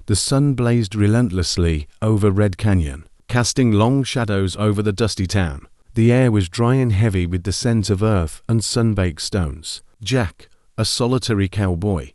The sun blazed relentlessly over Red Canyon, casting long shadows over the dusty town. The air was dry and heavy with the scent of earth and sun-baked stones. Jack, a solitary cowboy,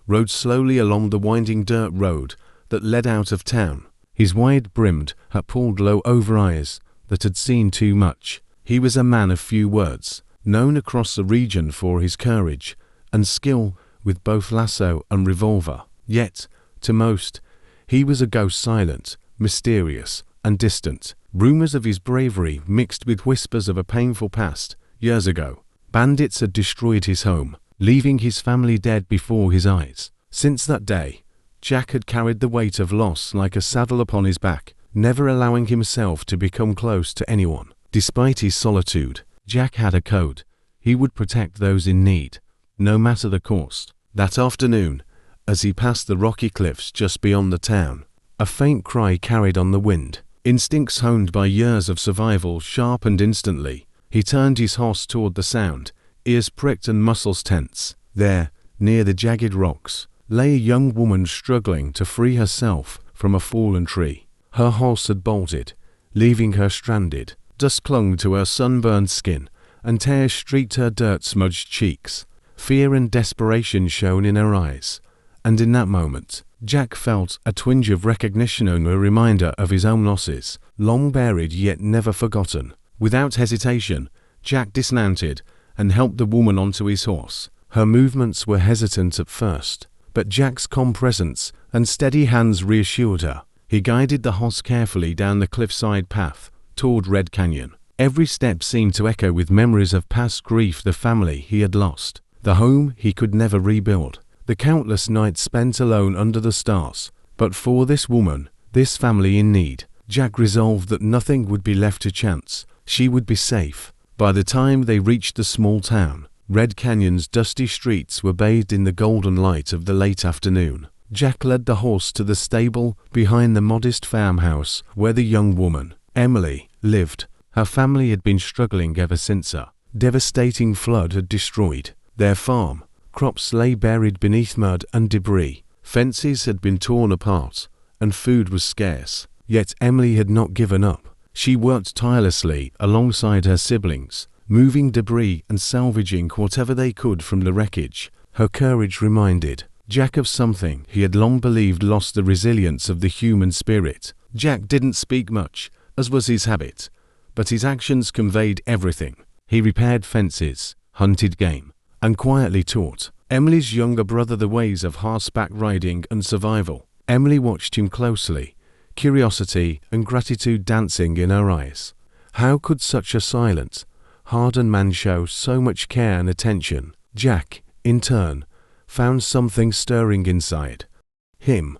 rode slowly along the winding dirt road that led out of town. His wide-brimmed hat pulled low over eyes that had seen too much. He was a man of few words, known across the region for his courage and skill with both lasso and revolver. Yet, to most, he was a ghost, silent, mysterious, and distant. Rumors of his bravery mixed with whispers of a painful past. Years ago, bandits had destroyed his home, leaving his family dead before his eyes. Since that day, Jack had carried the weight of loss like a saddle upon his back, never allowing himself to become close to anyone. Despite his solitude, Jack had a code. He would protect those in need, no matter the cost. That afternoon, as he passed the rocky cliffs just beyond the town, a faint cry carried on the wind. Instincts honed by years of survival sharpened instantly. He turned his horse toward the sound, ears pricked and muscles tense. There, near the jagged rocks, lay a young woman struggling to free herself from a fallen tree. Her horse had bolted, leaving her stranded. Dust clung to her sunburned skin, and tears streaked her dirt-smudged cheeks. Fear and desperation shone in her eyes, and in that moment, Jack felt a twinge of recognition and a reminder of his own losses, long buried yet never forgotten. Without hesitation, Jack dismounted and helped the woman onto his horse. Her movements were hesitant at first, but Jack's calm presence and steady hands reassured her. He guided the horse carefully down the cliffside path toward Red Canyon. Every step seemed to echo with memories of past grief, the family he had lost, the home he could never rebuild, the countless nights spent alone under the stars. But for this woman, this family in need, Jack resolved that nothing would be left to chance. She would be safe. By the time they reached the small town, Red Canyon's dusty streets were bathed in the golden light of the late afternoon. Jack led the horse to the stable behind the modest farmhouse where the young woman, Emily, lived. Her family had been struggling ever since a devastating flood had destroyed their farm. Crops lay buried beneath mud and debris. Fences had been torn apart, and food was scarce. Yet Emily had not given up. She worked tirelessly alongside her siblings, moving debris and salvaging whatever they could from the wreckage. Her courage reminded Jack of something he had long believed lost the resilience of the human spirit. Jack didn't speak much, as was his habit, but his actions conveyed everything. He repaired fences, hunted game, and quietly taught Emily's younger brother the ways of horseback riding and survival. Emily watched him closely, curiosity and gratitude dancing in her eyes. How could such a silent, hardened man show so much care and attention? Jack, in turn, found something stirring inside him.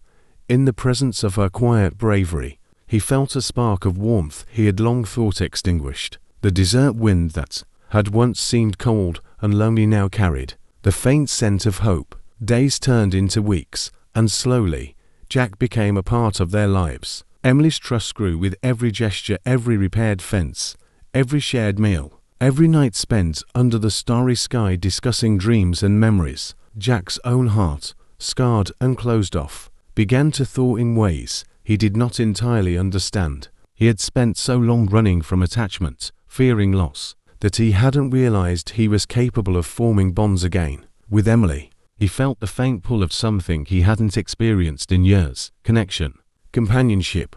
In the presence of her quiet bravery, he felt a spark of warmth he had long thought extinguished. The desert wind that had once seemed cold and lonely now carried the faint scent of hope. Days turned into weeks, and slowly, Jack became a part of their lives. Emily's trust grew with every gesture, every repaired fence, every shared meal, every night spent under the starry sky discussing dreams and memories. Jack's own heart, scarred and closed off, began to thaw in ways he did not entirely understand. He had spent so long running from attachment, fearing loss, that he hadn't realized he was capable of forming bonds again. With Emily, he felt the faint pull of something he hadn't experienced in years: connection, companionship,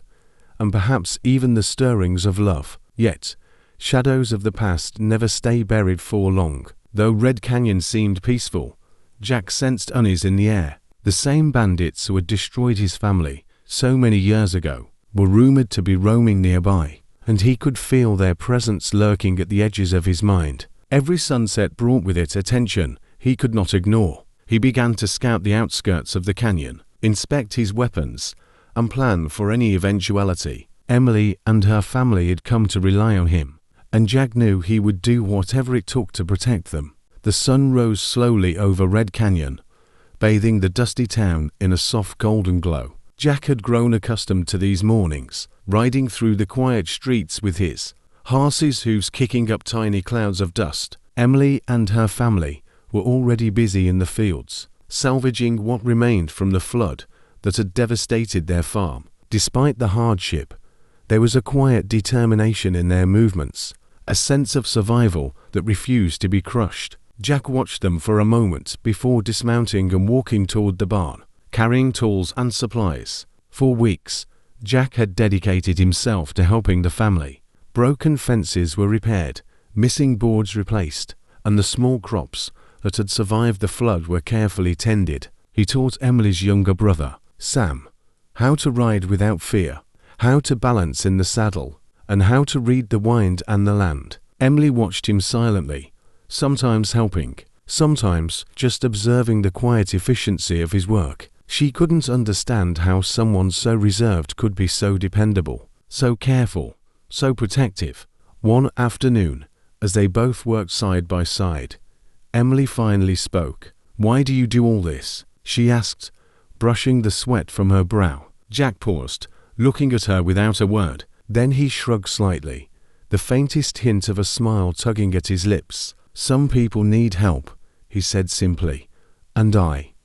and perhaps even the stirrings of love. Yet, shadows of the past never stay buried for long. Though Red Canyon seemed peaceful, Jack sensed unease in the air. The same bandits who had destroyed his family so many years ago were rumored to be roaming nearby, and he could feel their presence lurking at the edges of his mind. Every sunset brought with it attention he could not ignore. He began to scout the outskirts of the canyon, inspect his weapons, and plan for any eventuality. Emily and her family had come to rely on him, and Jack knew he would do whatever it took to protect them. The sun rose slowly over Red Canyon, bathing the dusty town in a soft golden glow. Jack had grown accustomed to these mornings, riding through the quiet streets with his horse's hooves kicking up tiny clouds of dust. Emily and her family were already busy in the fields, salvaging what remained from the flood that had devastated their farm. Despite the hardship, there was a quiet determination in their movements, a sense of survival that refused to be crushed. Jack watched them for a moment before dismounting and walking toward the barn, carrying tools and supplies. For weeks, Jack had dedicated himself to helping the family. Broken fences were repaired, missing boards replaced, and the small crops that had survived the flood were carefully tended. He taught Emily's younger brother, Sam, how to ride without fear, how to balance in the saddle, and how to read the wind and the land. Emily watched him silently, sometimes helping, sometimes just observing the quiet efficiency of his work. She couldn't understand how someone so reserved could be so dependable, so careful, so protective. One afternoon, as they both worked side by side, Emily finally spoke. "Why do you do all this?" she asked, brushing the sweat from her brow. Jack paused, looking at her without a word. Then he shrugged slightly, the faintest hint of a smile tugging at his lips. "Some people need help," he said simply, "and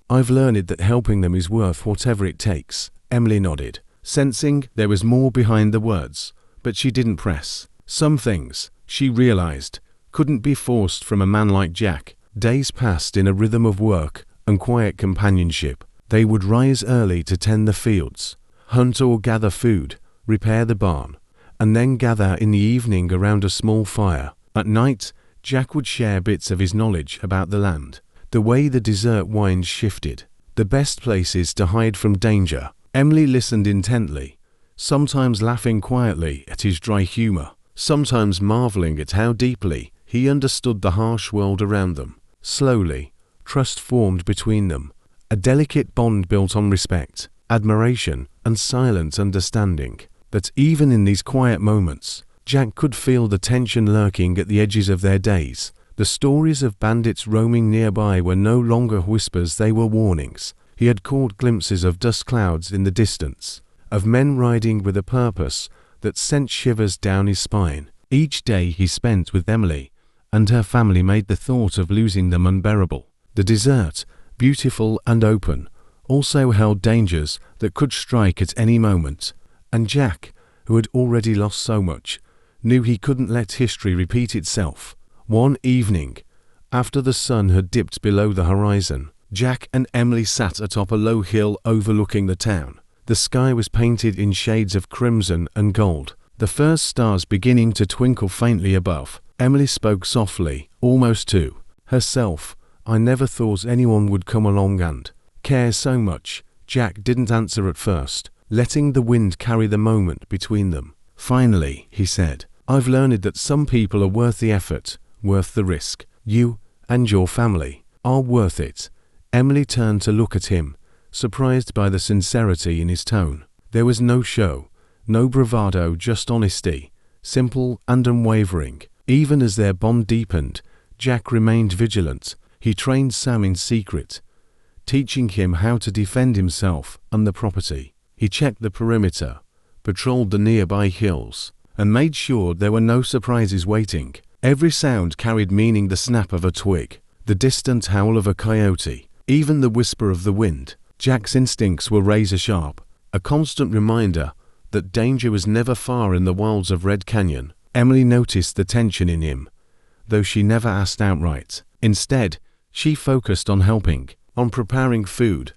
I've learned that helping them is worth whatever it takes." Emily nodded, sensing there was more behind the words, but she didn't press. Some things, she realized, couldn't be forced from a man like Jack. Days passed in a rhythm of work and quiet companionship. They would rise early to tend the fields, hunt or gather food, repair the barn, and then gather in the evening around a small fire. At night, Jack would share bits of his knowledge about the land, the way the desert winds shifted, the best places to hide from danger. Emily listened intently, sometimes laughing quietly at his dry humor, sometimes marveling at how deeply he understood the harsh world around them. Slowly, trust formed between them, a delicate bond built on respect, admiration, and silent understanding. But even in these quiet moments, Jack could feel the tension lurking at the edges of their days. The stories of bandits roaming nearby were no longer whispers, they were warnings. He had caught glimpses of dust clouds in the distance, of men riding with a purpose that sent shivers down his spine. Each day he spent with Emily and her family made the thought of losing them unbearable. The desert, beautiful and open, also held dangers that could strike at any moment, and Jack, who had already lost so much, knew he couldn't let history repeat itself. One evening, after the sun had dipped below the horizon, Jack and Emily sat atop a low hill overlooking the town. The sky was painted in shades of crimson and gold, the first stars beginning to twinkle faintly above. Emily spoke softly, almost to herself. "I never thought anyone would come along and care so much." Jack didn't answer at first, letting the wind carry the moment between them. Finally, he said, "I've learned that some people are worth the effort, worth the risk. You and your family are worth it." Emily turned to look at him, surprised by the sincerity in his tone. There was no show, no bravado, just honesty, simple and unwavering. Even as their bond deepened, Jack remained vigilant. He trained Sam in secret, teaching him how to defend himself and the property. He checked the perimeter, patrolled the nearby hills, and made sure there were no surprises waiting. Every sound carried meaning: the snap of a twig, the distant howl of a coyote, even the whisper of the wind. Jack's instincts were razor sharp, a constant reminder that danger was never far in the wilds of Red Canyon. Emily noticed the tension in him, though she never asked outright. Instead, she focused on helping, on preparing food,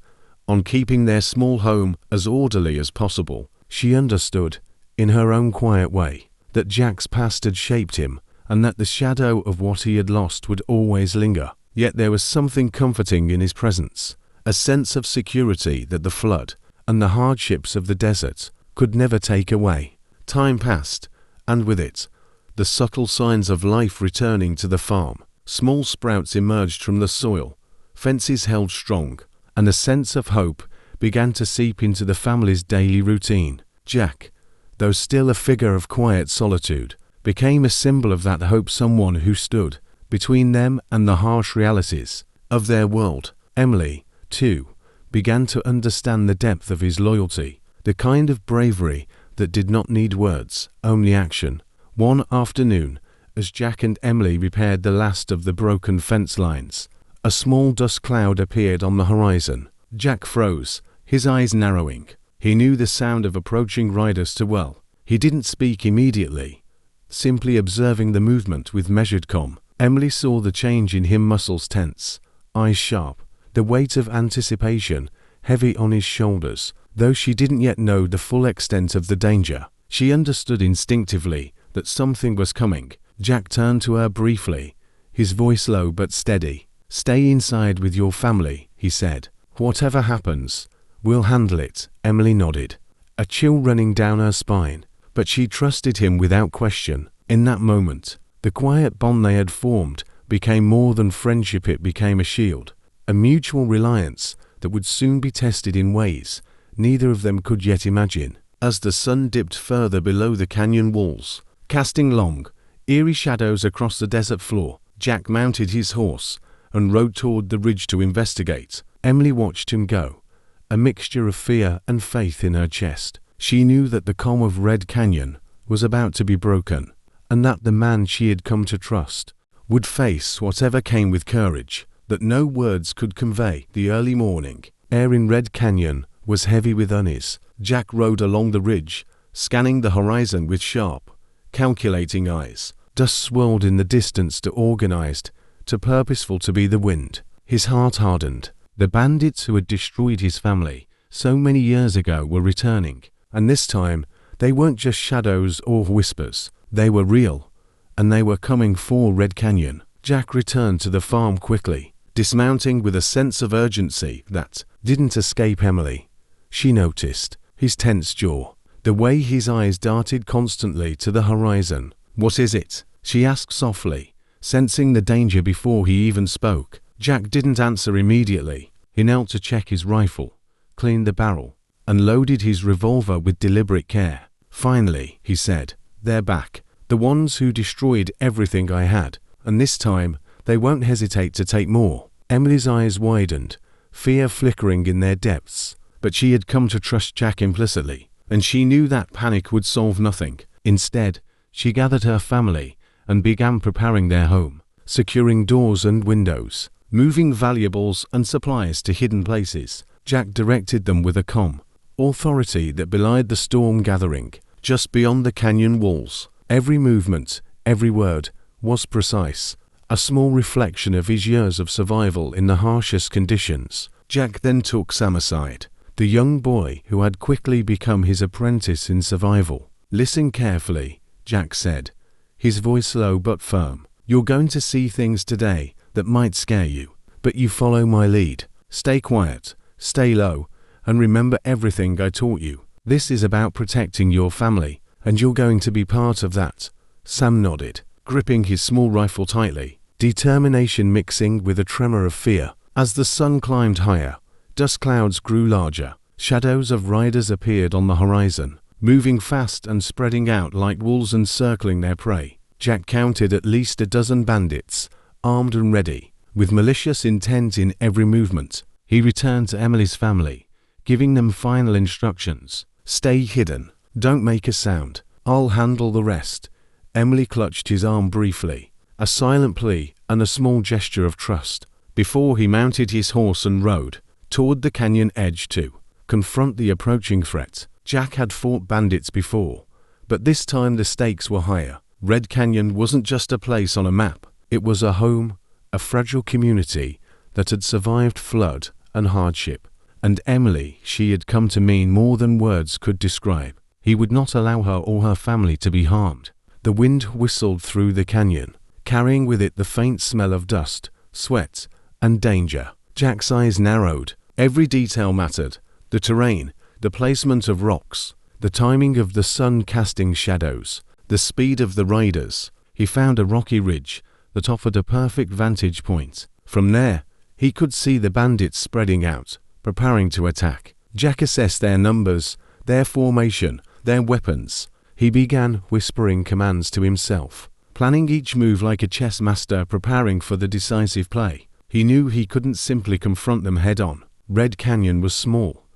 on keeping their small home as orderly as possible. She understood, in her own quiet way, that Jack's past had shaped him, and that the shadow of what he had lost would always linger. Yet there was something comforting in his presence, a sense of security that the flood and the hardships of the desert could never take away. Time passed, and with it, the subtle signs of life returning to the farm. Small sprouts emerged from the soil, fences held strong, and a sense of hope began to seep into the family's daily routine. Jack, though still a figure of quiet solitude, became a symbol of that hope, someone who stood between them and the harsh realities of their world. Emily, too, began to understand the depth of his loyalty, the kind of bravery that did not need words, only action. One afternoon, as Jack and Emily repaired the last of the broken fence lines, a small dust cloud appeared on the horizon. Jack froze, his eyes narrowing. He knew the sound of approaching riders too well. He didn't speak immediately, simply observing the movement with measured calm. Emily saw the change in him, muscles tense, eyes sharp, the weight of anticipation heavy on his shoulders. Though she didn't yet know the full extent of the danger, she understood instinctively that something was coming. Jack turned to her briefly, his voice low but steady. "Stay inside with your family," he said. "Whatever happens, we'll handle it." Emily nodded, a chill running down her spine, but she trusted him without question. In that moment, the quiet bond they had formed became more than friendship. It became a shield, a mutual reliance that would soon be tested in ways neither of them could yet imagine. As the sun dipped further below the canyon walls, casting long, eerie shadows across the desert floor, Jack mounted his horse and rode toward the ridge to investigate. Emily watched him go, a mixture of fear and faith in her chest. She knew that the calm of Red Canyon was about to be broken, and that the man she had come to trust would face whatever came with courage that no words could convey. The early morning air in Red Canyon was heavy with unease. Jack rode along the ridge, scanning the horizon with sharp, calculating eyes. Dust swirled in the distance, too organized, too purposeful to be the wind. His heart hardened. The bandits who had destroyed his family so many years ago were returning, and this time they weren't just shadows or whispers. They were real, and they were coming for Red Canyon. Jack returned to the farm quickly, dismounting with a sense of urgency that didn't escape Emily. She noticed his tense jaw, the way his eyes darted constantly to the horizon. "What is it?" she asked softly, sensing the danger before he even spoke. Jack didn't answer immediately. He knelt to check his rifle, cleaned the barrel, and loaded his revolver with deliberate care. "Finally," he said, "they're back. The ones who destroyed everything I had, and this time they won't hesitate to take more." Emily's eyes widened, fear flickering in their depths. But she had come to trust Jack implicitly, and she knew that panic would solve nothing. Instead, she gathered her family and began preparing their home, securing doors and windows, moving valuables and supplies to hidden places. Jack directed them with a calm authority that belied the storm gathering just beyond the canyon walls. Every movement, every word, was precise, a small reflection of his years of survival in the harshest conditions. Jack then took Sam aside, the young boy who had quickly become his apprentice in survival. "Listen carefully," Jack said, his voice low but firm. "You're going to see things today that might scare you, but you follow my lead. Stay quiet, stay low, and remember everything I taught you. This is about protecting your family, and you're going to be part of that." Sam nodded, gripping his small rifle tightly, determination mixing with a tremor of fear. As the sun climbed higher, dust clouds grew larger. Shadows of riders appeared on the horizon, moving fast and spreading out like wolves encircling their prey. Jack counted at least a dozen bandits, armed and ready, with malicious intent in every movement. He returned to Emily's family, giving them final instructions. "Stay hidden. Don't make a sound. I'll handle the rest." Emily clutched his arm briefly, a silent plea and a small gesture of trust, before he mounted his horse and rode toward the canyon edge to confront the approaching threat. Jack had fought bandits before, but this time the stakes were higher. Red Canyon wasn't just a place on a map. It was a home, a fragile community that had survived flood and hardship. And Emily, she had come to mean more than words could describe. He would not allow her or her family to be harmed. The wind whistled through the canyon, carrying with it the faint smell of dust, sweat, and danger. Jack's eyes narrowed. Every detail mattered. The terrain, the placement of rocks, the timing of the sun casting shadows, the speed of the riders. He found a rocky ridge that offered a perfect vantage point. From there, he could see the bandits spreading out, preparing to attack. Jack assessed their numbers, their formation, their weapons. He began whispering commands to himself, planning each move like a chess master preparing for the decisive play. He knew he couldn't simply confront them head-on. Red Canyon was small,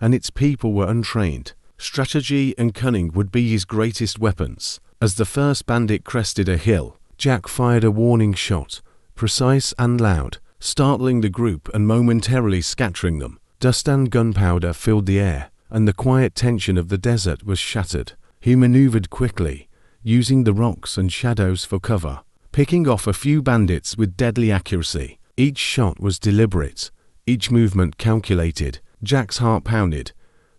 and its people were untrained. Strategy and cunning would be his greatest weapons. As the first bandit crested a hill, Jack fired a warning shot, precise and loud, startling the group and momentarily scattering them. Dust and gunpowder filled the air, and the quiet tension of the desert was shattered. He maneuvered quickly, using the rocks and shadows for cover, picking off a few bandits with deadly accuracy. Each shot was deliberate, each movement calculated. Jack's heart pounded,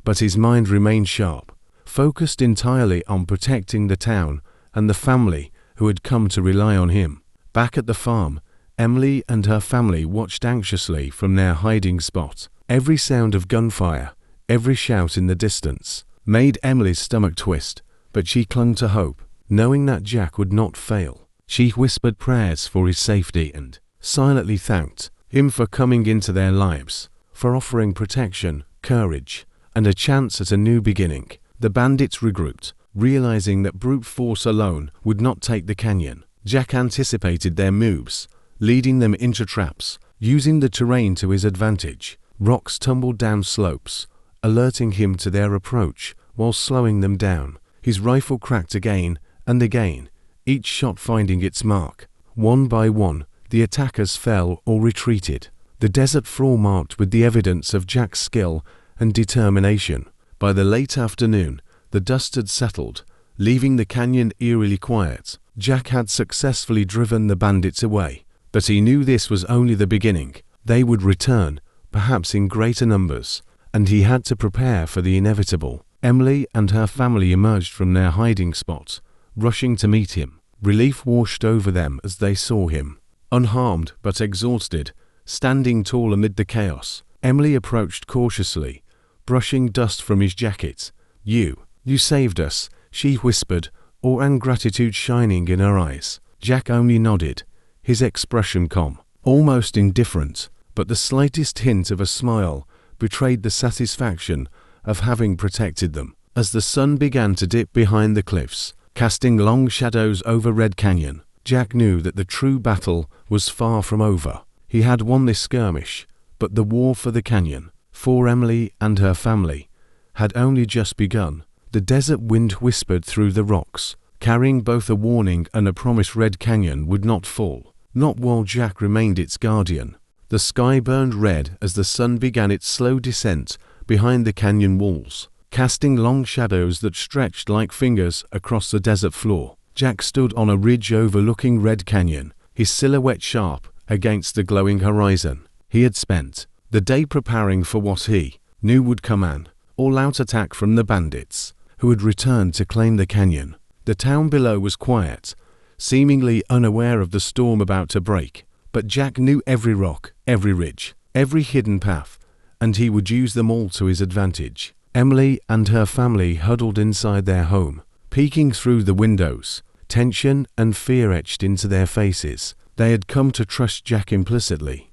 but his mind remained sharp, focused entirely on protecting the town and the family who had come to rely on him. Back at the farm, Emily and her family watched anxiously from their hiding spot. Every sound of gunfire, every shout in the distance, made Emily's stomach twist, but she clung to hope, knowing that Jack would not fail. She whispered prayers for his safety and silently thanked him for coming into their lives, for offering protection, courage, and a chance at a new beginning. The bandits regrouped, realizing that brute force alone would not take the canyon. Jack anticipated their moves, leading them into traps, using the terrain to his advantage. Rocks tumbled down slopes, alerting him to their approach while slowing them down. His rifle cracked again and again, each shot finding its mark. One by one, the attackers fell or retreated, the desert floor marked with the evidence of Jack's skill and determination. By the late afternoon, the dust had settled, leaving the canyon eerily quiet. Jack had successfully driven the bandits away, but he knew this was only the beginning. They would return, perhaps in greater numbers, and he had to prepare for the inevitable. Emily and her family emerged from their hiding spot, rushing to meet him. Relief washed over them as they saw him. Unharmed but exhausted, standing tall amid the chaos, Emily approached cautiously, brushing dust from his jacket. You saved us," she whispered, awe and gratitude shining in her eyes. Jack only nodded, his expression calm, almost indifferent, but the slightest hint of a smile betrayed the satisfaction of having protected them. As the sun began to dip behind the cliffs, casting long shadows over Red Canyon, Jack knew that the true battle was far from over. He had won this skirmish, but the war for the canyon, for Emily and her family, had only just begun. The desert wind whispered through the rocks, carrying both a warning and a promise Red Canyon would not fall, not while Jack remained its guardian. The sky burned red as the sun began its slow descent behind the canyon walls, casting long shadows that stretched like fingers across the desert floor. Jack stood on a ridge overlooking Red Canyon, his silhouette sharp against the glowing horizon. He had spent the day preparing for what he knew would come, an all-out attack from the bandits, who had returned to claim the canyon. The town below was quiet, seemingly unaware of the storm about to break, but Jack knew every rock, every ridge, every hidden path, and he would use them all to his advantage. Emily and her family huddled inside their home, peeking through the windows, tension and fear etched into their faces. They had come to trust Jack implicitly,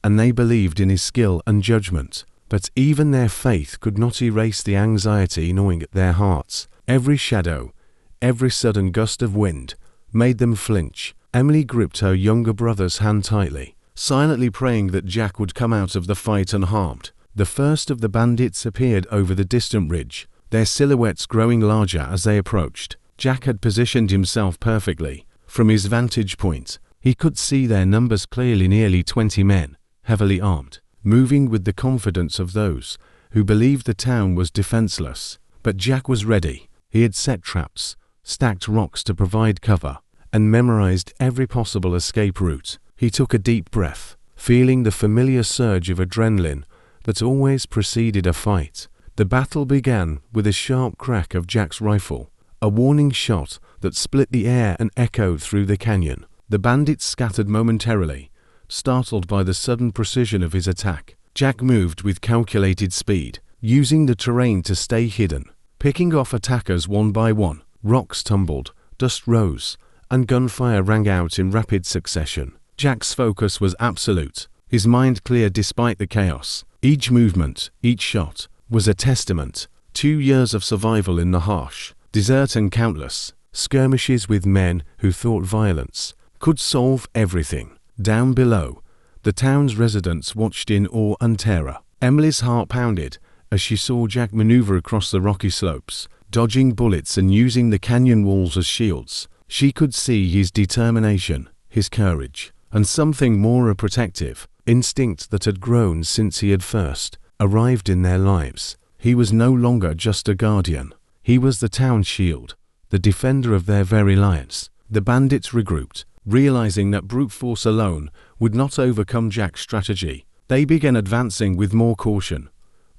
and they believed in his skill and judgment, but even their faith could not erase the anxiety gnawing at their hearts. Every shadow, every sudden gust of wind, made them flinch. Emily gripped her younger brother's hand tightly, silently praying that Jack would come out of the fight unharmed. The first of the bandits appeared over the distant ridge, their silhouettes growing larger as they approached. Jack had positioned himself perfectly. From his vantage point, he could see their numbers clearly, nearly 20 men, heavily armed, moving with the confidence of those who believed the town was defenseless. But Jack was ready. He had set traps, stacked rocks to provide cover, and memorized every possible escape route. He took a deep breath, feeling the familiar surge of adrenaline that always preceded a fight. The battle began with a sharp crack of Jack's rifle, a warning shot that split the air and echoed through the canyon. The bandits scattered momentarily, startled by the sudden precision of his attack. Jack moved with calculated speed, using the terrain to stay hidden, picking off attackers one by one. Rocks tumbled, dust rose, and gunfire rang out in rapid succession. Jack's focus was absolute, his mind clear despite the chaos. Each movement, each shot, was a testament. 2 years of survival in the harsh desert and countless skirmishes with men who thought violence could solve everything. Down below, the town's residents watched in awe and terror. Emily's heart pounded as she saw Jack maneuver across the rocky slopes, dodging bullets and using the canyon walls as shields. She could see his determination, his courage, and something more, a protective instinct that had grown since he had first arrived in their lives. He was no longer just a guardian. He was the town's shield, the defender of their very lives. The bandits regrouped, realizing that brute force alone would not overcome Jack's strategy. They began advancing with more caution.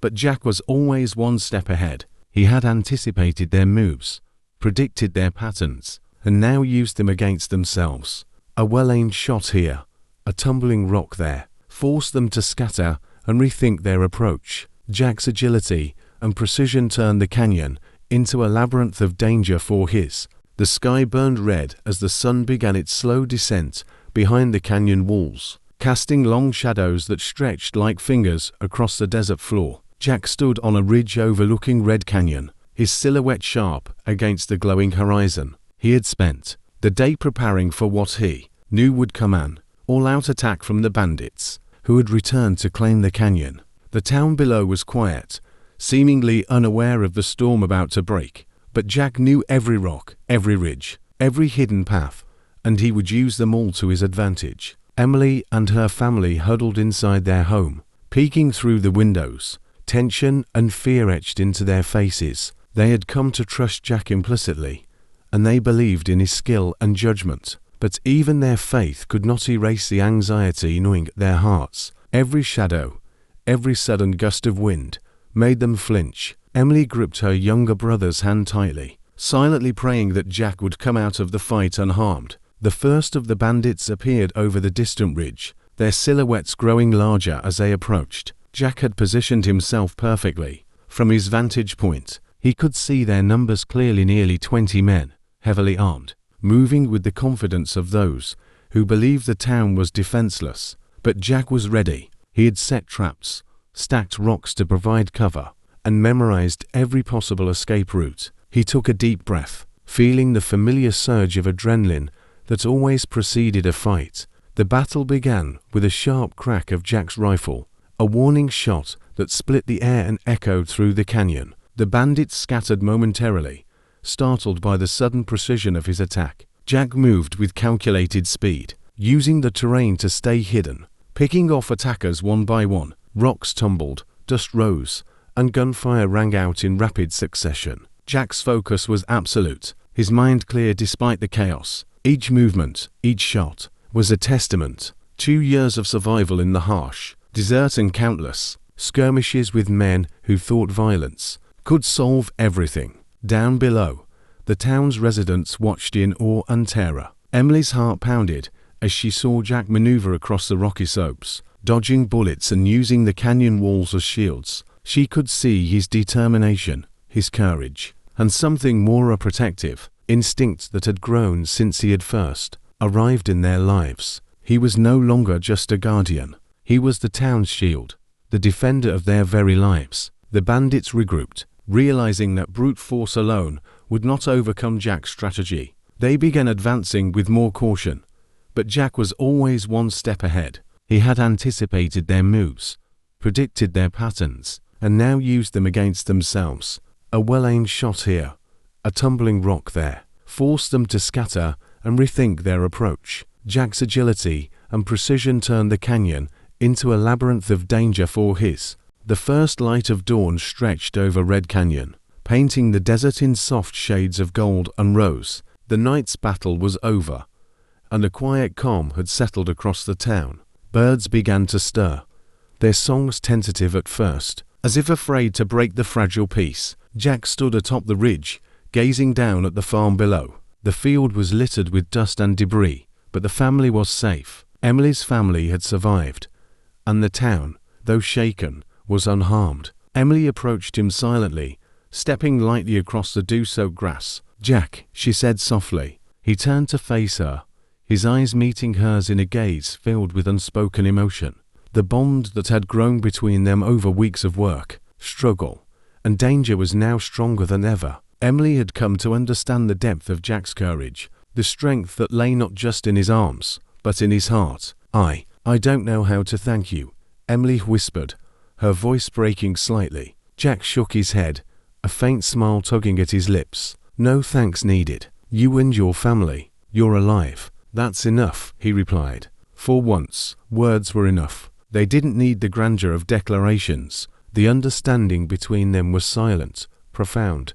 But Jack was always one step ahead. He had anticipated their moves, predicted their patterns, and now used them against themselves. A well-aimed shot here, a tumbling rock there, forced them to scatter and rethink their approach. Jack's agility and precision turned the canyon into a labyrinth of danger for his. The sky burned red as the sun began its slow descent behind the canyon walls, casting long shadows that stretched like fingers across the desert floor. Jack stood on a ridge overlooking Red Canyon, his silhouette sharp against the glowing horizon. He had spent the day preparing for what he knew would come, an all-out attack from the bandits, who had returned to claim the canyon. The town below was quiet, seemingly unaware of the storm about to break, but Jack knew every rock, every ridge, every hidden path, and he would use them all to his advantage. Emily and her family huddled inside their home, peeking through the windows, tension and fear etched into their faces. They had come to trust Jack implicitly, and they believed in his skill and judgment. But even their faith could not erase the anxiety gnawing at their hearts. Every shadow, every sudden gust of wind, made them flinch. Emily gripped her younger brother's hand tightly, silently praying that Jack would come out of the fight unharmed. The first of the bandits appeared over the distant ridge, their silhouettes growing larger as they approached. Jack had positioned himself perfectly. From his vantage point, he could see their numbers clearly, nearly 20 men, heavily armed, moving with the confidence of those who believed the town was defenseless. But Jack was ready. He had set traps, stacked rocks to provide cover, and memorized every possible escape route. He took a deep breath, feeling the familiar surge of adrenaline that always preceded a fight. The battle began with a sharp crack of Jack's rifle, a warning shot that split the air and echoed through the canyon. The bandits scattered momentarily, startled by the sudden precision of his attack. Jack moved with calculated speed, using the terrain to stay hidden, picking off attackers one by one. Rocks tumbled, dust rose, and gunfire rang out in rapid succession. Jack's focus was absolute, his mind clear despite the chaos. Each movement, each shot, was a testament. 2 years of survival in the harsh desert and countless skirmishes with men who thought violence could solve everything. Down below, the town's residents watched in awe and terror. Emily's heart pounded as she saw Jack maneuver across the rocky slopes, dodging bullets and using the canyon walls as shields. She could see his determination, his courage, and something more, a protective instinct that had grown since he had first arrived in their lives. He was no longer just a guardian. He was the town's shield, the defender of their very lives. The bandits regrouped, realizing that brute force alone would not overcome Jack's strategy. They began advancing with more caution, but Jack was always one step ahead. He had anticipated their moves, predicted their patterns, and now used them against themselves. A well-aimed shot here, a tumbling rock there, forced them to scatter and rethink their approach. Jack's agility and precision turned the canyon into a labyrinth of danger for his. The first light of dawn stretched over Red Canyon, painting the desert in soft shades of gold and rose. The night's battle was over, and a quiet calm had settled across the town. Birds began to stir, their songs tentative at first, as if afraid to break the fragile peace. Jack stood atop the ridge, gazing down at the farm below. The field was littered with dust and debris, but the family was safe. Emily's family had survived, and the town, though shaken, was unharmed. Emily approached him silently, stepping lightly across the dew-soaked grass. "Jack," she said softly. He turned to face her, his eyes meeting hers in a gaze filled with unspoken emotion. The bond that had grown between them over weeks of work, struggle, and danger was now stronger than ever. Emily had come to understand the depth of Jack's courage, the strength that lay not just in his arms, but in his heart. I don't know how to thank you," Emily whispered, her voice breaking slightly. Jack shook his head, a faint smile tugging at his lips. "No thanks needed. You and your family. You're alive. That's enough," he replied. For once, words were enough. They didn't need the grandeur of declarations, The understanding between them was silent, profound,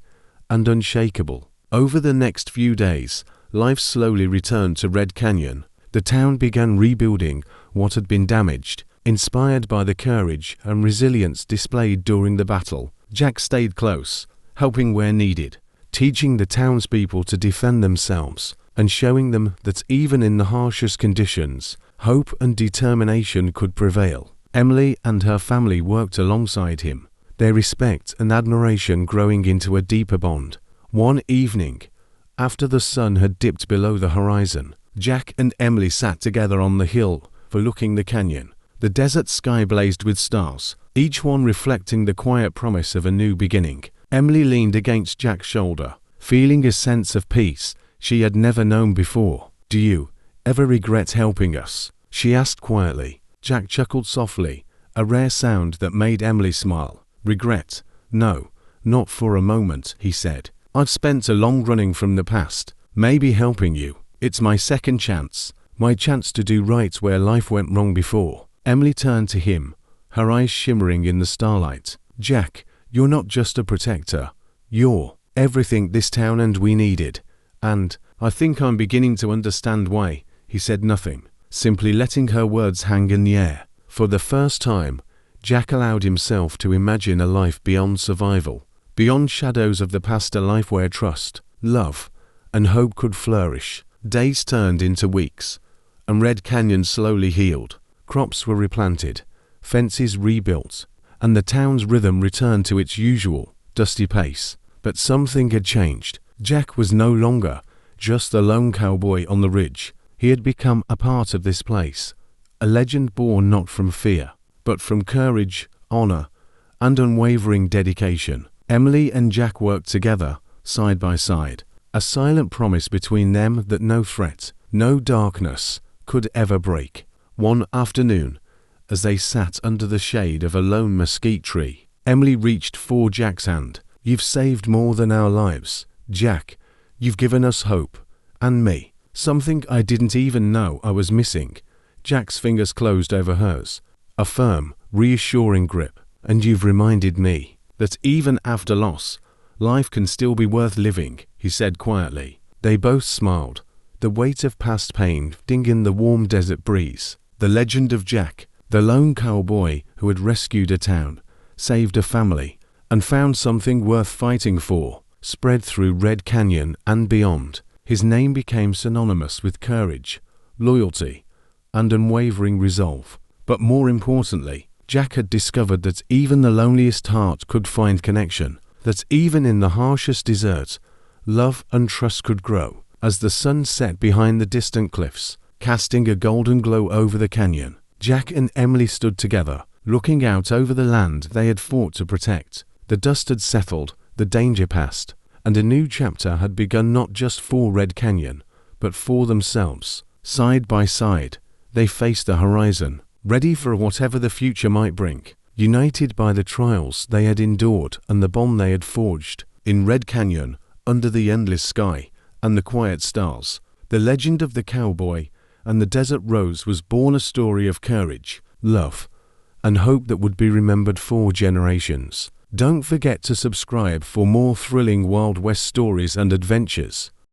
and unshakable. Over the next few days, life slowly returned to Red Canyon. The town began rebuilding what had been damaged, inspired by the courage and resilience displayed during the battle. Jack stayed close, helping where needed, teaching the townspeople to defend themselves, and showing them that even in the harshest conditions, hope and determination could prevail. Emily and her family worked alongside him, their respect and admiration growing into a deeper bond. One evening, after the sun had dipped below the horizon, Jack and Emily sat together on the hill overlooking the canyon. The desert sky blazed with stars, each one reflecting the quiet promise of a new beginning. Emily leaned against Jack's shoulder, feeling a sense of peace she had never known before. "Do you ever regret helping us?" she asked quietly. Jack chuckled softly, a rare sound that made Emily smile. "Regret? No, not for a moment," he said. "I've spent a long running from the past, maybe helping you. It's my second chance, my chance to do right where life went wrong before." Emily turned to him, her eyes shimmering in the starlight. "Jack, you're not just a protector. You're everything this town and we needed. And I think I'm beginning to understand why." He said nothing, simply letting her words hang in the air. For the first time, Jack allowed himself to imagine a life beyond survival, beyond shadows of the past, a life where trust, love, and hope could flourish. Days turned into weeks, and Red Canyon slowly healed. Crops were replanted, fences rebuilt, and the town's rhythm returned to its usual, dusty pace. But something had changed. Jack was no longer just the lone cowboy on the ridge. He had become a part of this place, a legend born not from fear, but from courage, honor, and unwavering dedication. Emily and Jack worked together, side by side, a silent promise between them that no threat, no darkness could ever break. One afternoon, as they sat under the shade of a lone mesquite tree, Emily reached for Jack's hand. "You've saved more than our lives, Jack. You've given us hope, and me, something I didn't even know I was missing." Jack's fingers closed over hers, a firm, reassuring grip. "And you've reminded me that even after loss, life can still be worth living," he said quietly. They both smiled, the weight of past pain fading in the warm desert breeze. The legend of Jack, the lone cowboy who had rescued a town, saved a family, and found something worth fighting for, spread through Red Canyon and beyond. His name became synonymous with courage, loyalty, and unwavering resolve. But more importantly, Jack had discovered that even the loneliest heart could find connection, that even in the harshest desert, love and trust could grow. As the sun set behind the distant cliffs, casting a golden glow over the canyon, Jack and Emily stood together, looking out over the land they had fought to protect. The dust had settled, the danger passed, and a new chapter had begun, not just for Red Canyon, but for themselves. Side by side, they faced the horizon, ready for whatever the future might bring, united by the trials they had endured and the bond they had forged. In Red Canyon, under the endless sky and the quiet stars, the legend of the cowboy and the desert rose was born, a story of courage, love, and hope that would be remembered for generations. Don't forget to subscribe for more thrilling Wild West stories and adventures.